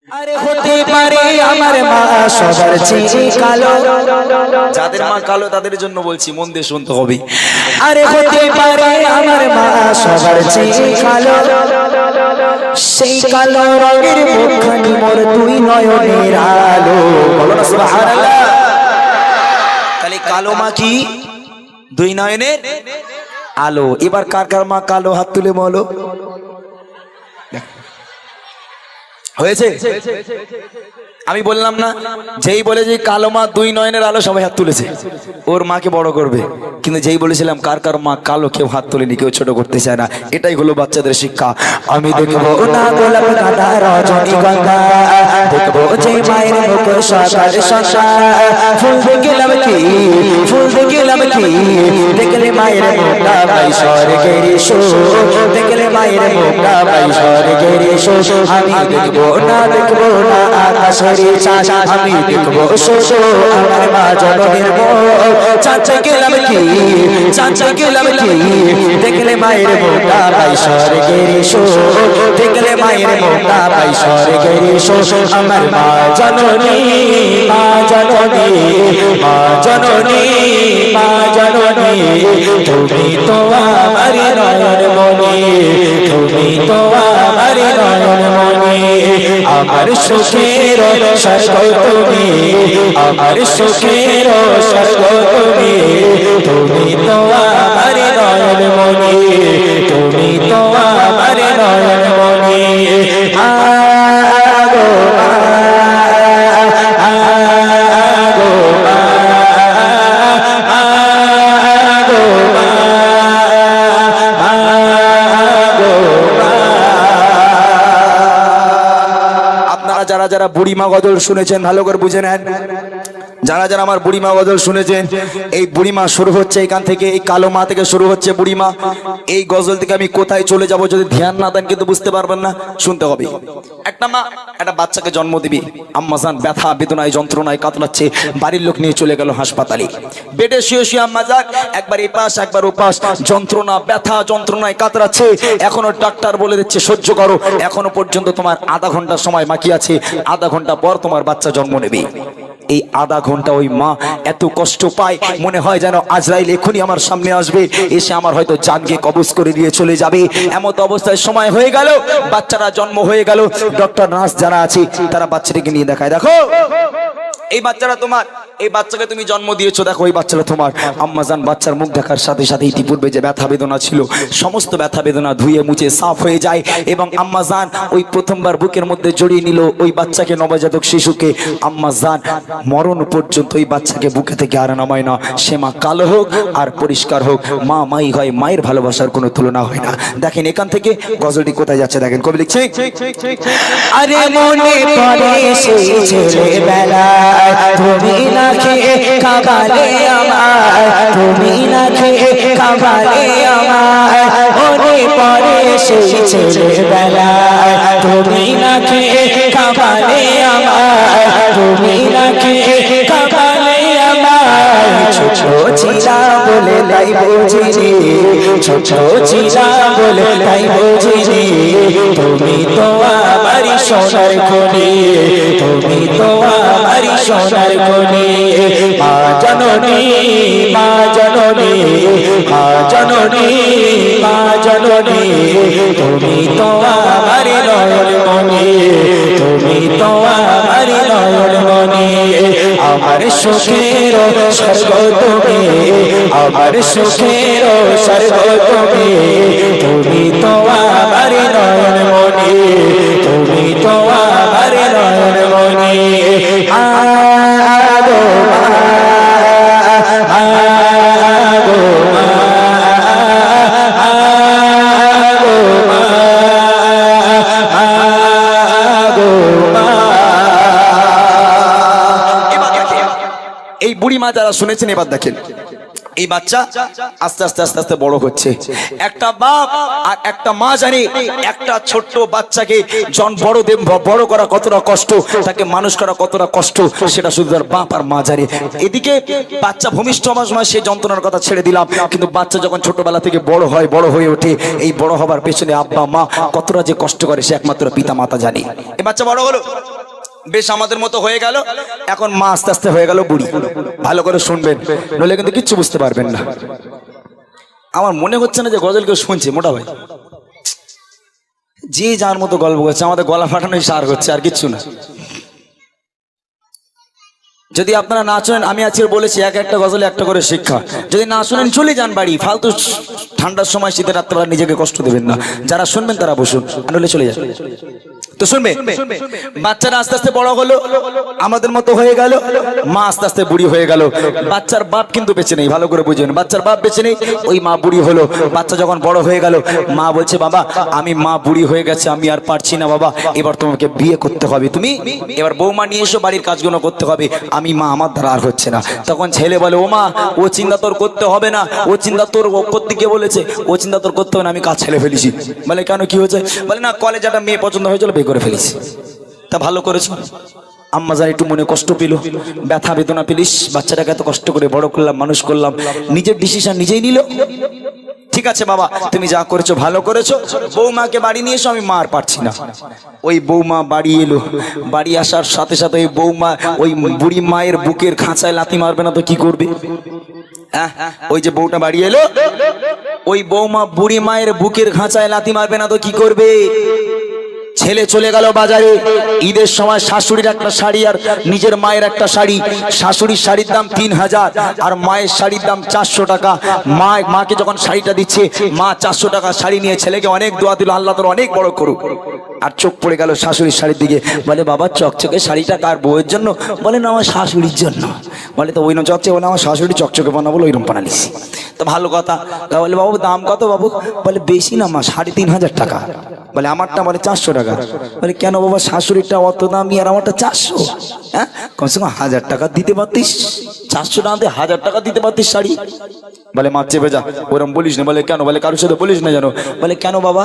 আরে হতে পারে আমার মা সবার চেয়ে কালো, যাদের মা কালো তাদের জন্য বলছি, মন দিয়ে শুনতে হবে। আরে হতে পারে আমার মা সবার চেয়ে কালো, সেই কালো রঙের মুখখানি মোর দুই নয়নের আলো। বলো না সুবহানাল্লাহ। তাহলে কালো মা কি? দুই নয়নের আলো। এবার কার কার মা কালো হাত তুলে বলো। হয়েছে? আমি বললাম না, যেই বলে যে কালো মা দুই নয়নের আলো সবাই হাত তুলেছে, ওর মাকে বড় করবে। কিন্তু যেই বলেছিলাম কার কার মা কালো, কেউ হাত তুলেনি, কেউ ছোট করতে চায় না। এটাই হলো বাচ্চাদের শিক্ষা। আমি দেখবো না গোলাপ গাঁদা রজনীগন্ধা, দেখবো যে মায়ের মুখ সকাল সকাল, ফুল দেখলাম কি, ফুল দেখলাম কি, দেখলে মায়ের মুখটা ভাই স্বর্গের সুখ, দেখলে মায়ের মুখটা ভাই স্বর্গের সুখ। আমি দেখবো না আকাশের চাঁদ, আমি দেখবো শুধু আমার মা জননীর মুখ। চাচা গেলাম কি, চাচা গেলাম কি, দেখলে মায়ের মুখটা ভাই স্বর্গের সুখ, দেখলে মায়ের মুখটা ভাই স্বর্গের সুখ। আমার মা জননী, মা জননী, মা জননী, মা জননী, তুমি তো আমার নয়ন মনি, তুমি তো আমার নয়ন মনি। আমার সুখের স্বর্গ তুমি, আমার সুখের স্বর্গ তুমি, তুমি তো আমার নয়ন মনি, তুমি তো আমার নয়ন মনি। আগো আগো যারা যারা বুড়িমা গজল শুনেছেন ভালো করে বুঝে নেন। যারা যারা আমার বুড়িমা গজল শুনেছেন, এই বুড়িমা শুরু হচ্ছে এখান থেকে, এই কালো মা থেকে শুরু হচ্ছে বুড়িমা। এই গজল থেকে আমি কোথায় চলে যাব যদি ধ্যান না দেন কিন্তু বুঝতে পারবেন না। শুনতে হবে। একটা মা একটা বাচ্চাকে জন্ম দিবি, আম্মাজান ব্যথা বেদনায় যন্ত্রণায় কাতরাচ্ছে, বাড়ির লোক নিয়ে চলে গেল হাসপাতালে। বেডে শুয়ে শুয়ে আম্মাজান একবার এপাশ একবার ওপাশ, যন্ত্রণা ব্যথা যন্ত্রণায় কাতরাচ্ছে। এখনো ডাক্তার বলে দিচ্ছে সহ্য করো, এখনো পর্যন্ত তোমার আধা ঘন্টা সময় বাকি আছে, আধা ঘন্টা পর তোমার বাচ্চা জন্ম নেবে। এই আধা ঘন্টা ওই মা এত কষ্ট পায়, মনে হয় যেন আজরাইল এখনই আমার সামনে আসবে, এসে আমার হয়তো জানকে কবজ করে দিয়ে চলে যাবে। এমত অবস্থায় সময় হয়ে গেল, বাচ্চারা জন্ম হয়ে গেল। ডক্টর নার্স যারা আছে তারা বাচ্চাটাকে নিয়ে দেখায়, দেখো এই বাচ্চাটা তোমার, এই বাচ্চাকে তুমি জন্ম দিয়েছো, দেখো এই বাচ্চাটা তোমার। আম্মাজান বাচ্চার মুখ দেখার সাথে সাথে ইতিপূর্বে যে ব্যথা বেদনা ছিল সমস্ত ব্যথা বেদনা ধুয়ে মুছে সাফ হয়ে যায়। এবং আম্মাজান ওই প্রথমবার বুকের মধ্যে জড়িয়ে নিল ওই বাচ্চাকে, নবজাতক শিশুকে। আম্মাজান মরণ পর্যন্ত ওই বাচ্চাকে বুকে থেকে আর নামায় না। সে মা কালো হোক আর পরিষ্কার হোক, মা মাই হয়, মায়ের ভালোবাসার কোনো তুলনা হয় না। দেখেন এখান থেকে গজলটি কোথায় যাচ্ছে, দেখেন কবি লিখছে, আরে মনে পড়ে সেই ছেলেবেলা, তুমি না খেয়ে খাবালে আমার, তুমি না খেয়ে খাবালে আমার, মনে পড়ে সেই ছেলেবেলা, তুমি না খেয়ে খাবালে আমার, তুমি না খেয়ে খাবালে আমার। ছোট ছিলাম বলে তাই বুঝিনি, ছোট ছিলাম বলে তাই বুঝিনি, তুমি তো আমারই সোনার খনি, তুমি তো আমারই সোনার খনি। মা জননী, মা জননী, মা জননী, মা জননী, তুমি তো আমার নয়ন মনি, তুমি তো আমার নয়ন মনি। আমার সুখের স্বর্গ তুমি, আমার সুখের স্বর্গ তুমি, তুমি তো আমার নয়ন মনি, তুমি তো আমার নয়ন মনি। আগো আগো এই বুড়ি মা যারা শুনেছেন এবার দেখেন, এই বাচ্চা আস্তে আস্তে আস্তে আস্তে বড় হচ্ছে। একটা বাপ আর একটা মা জানে একটা ছোট্ট বাচ্চাকে বড় করা কতটা কষ্ট, তাকে মানুষ করা কতটা কষ্ট, সেটা শুধু তার বাপ আর মা জানে। এদিকে বাচ্চা ভূমিষ্ঠ হওয়ার সময় সেই যন্ত্রণার কথা ছেড়ে দিলাম, কিন্তু বাচ্চা যখন ছোটবেলা থেকে বড় হয়, বড় হয়ে ওঠে, এই বড় হবার পেছনে আব্বা মা কতটা যে কষ্ট করে সে একমাত্র পিতা মাতা জানে। এই বাচ্চা বড় হলো, বেশ আমাদের মতো হয়ে গেল। এখন মা আস্তে আস্তে হয়ে গেল বুড়ি। ভালো করে শুনবেন, নইলে কিন্তু কিচ্ছু বুঝতে পারবেন না। আমার মনে হচ্ছে না যে গজল কেউ শুনছে। মোটা ভাই যে যার মতো গল্প করছে, আমাদের গলা ফাটানোই সার হচ্ছে, আর কিচ্ছু না। যদি আপনারা না শোনেন, আমি আজকে বলেছি এক একটা গজলে একটা করে শিক্ষা। যদি না শোনেন চলে যান বাড়ি। ফালতু ঠান্ডার সময় শীতের রাত্রেবেলা নিজেকে কষ্ট দেবেন না। যারা শুনবেন তারা বসুন, নইলে চলে যান। তো শুনবে, বাচ্চারা আস্তে আস্তে বড় হলো, আমাদের মতো হয়ে গেল। মা আস্তে আস্তে বুড়ি হয়ে গেল। বাচ্চার বাপ কিন্তু বেঁচে নেই, ভালো করে বুঝবেন। বাচ্চার বাপ বেঁচে নেই, ওই মা বুড়ি হলো। বাচ্চা যখন বড় হয়ে গেল, মা বলছে বাবা আমি মা বুড়ি হয়ে গেছে, আমি আর পারছি না বাবা, এবার তোমাকে বিয়ে করতে হবে, তুমি এবার বৌমা নিয়ে এসো, বাড়ির কাজগুলো করতে হবে, আমি মা আমার দ্বারা আর হচ্ছে না। তখন ছেলে বলে ও মা, ও চিন্তা তোর করতে হবে না, ও চিন্তা তোর করতে কে বলেছে, ও চিন্তা তোর করতে হবে না, আমি কাজ ছেড়ে ফেলেছি। বলে কেন, কি হয়েছে? বলে না, কলেজে একটা মেয়ে পছন্দ হয়েছিল, বিয়ে করে ফেলেছি। তা ভালো করেছো। আম্মা যান একটু মনে কষ্ট পেল, ব্যথা বেদনা পেলিস, বাচ্চাটাকে এত কষ্ট করে বড় করলাম, মানুষ করলাম, নিজের ডিসিশন নিজেই নিল। ঠিক আছে বাবা, তুমি যা করেছো ভালো করেছো, বৌমাকে বাড়ি নিয়ে এসো, আমি মা আর পারছি না। ওই বৌমা বাড়ি এলো। বাড়ি আসার সাথে সাথে ওই বৌমা ওই বুড়ি মায়ের বুকের খাঁচায় লাথি মারবে না তো কি করবে? হ্যাঁ, ওই যে বউটা বাড়ি এলো, ওই বৌমা বুড়ি মায়ের বুকের খাঁচায় লাথি মারবে না তো কি করবে? ছেলে চলে গেল বাজারে। ঈদের সময় শাশুড়ির একটা শাড়ি আর নিজের মায়ের একটা শাড়ি। শাশুড়ির শাড়ির দাম 3000 আর মায়ের শাড়ির দাম 400 টাকা। মাকে যখন শাড়িটা দিচ্ছে, মা 400 টাকা শাড়ি নিয়ে ছেলেকে অনেক দোয়া দিল, আল্লাহ তোর অনেক বড় করুক। আর চোখ পড়ে গেল শাশুড়ির শাড়ির দিকে। বলে বাবা চকচকে শাড়িটা কার, বউয়ের জন্য? বলে না, আমার শাশুড়ির জন্য। বলে তো ওই না চকচকে, বলে আমার শাশুড়ি চকচকে বানাবো, ওইরকম বানালিস তো ভালো কথা। বলে বাবু দাম কত বাবু? বলে বেশি না মা, 3500 টাকা। বলে আমারটা? বলে 400 টাকা। বলে কেন বাবা, শাশুড়িটা অত দামি আর আমারটা 400? হ্যাঁ, কমসে কম 1000 টাকা দিতে পারতিস, 400 টাকা দিয়ে 1000 টাকা দিতে পারতিস শাড়ি। বলে মা চেপে যা, ওরম বলিস না। বলে কেন? বলে কারোর সাথে বলিস না জানো। বলে কেন বাবা?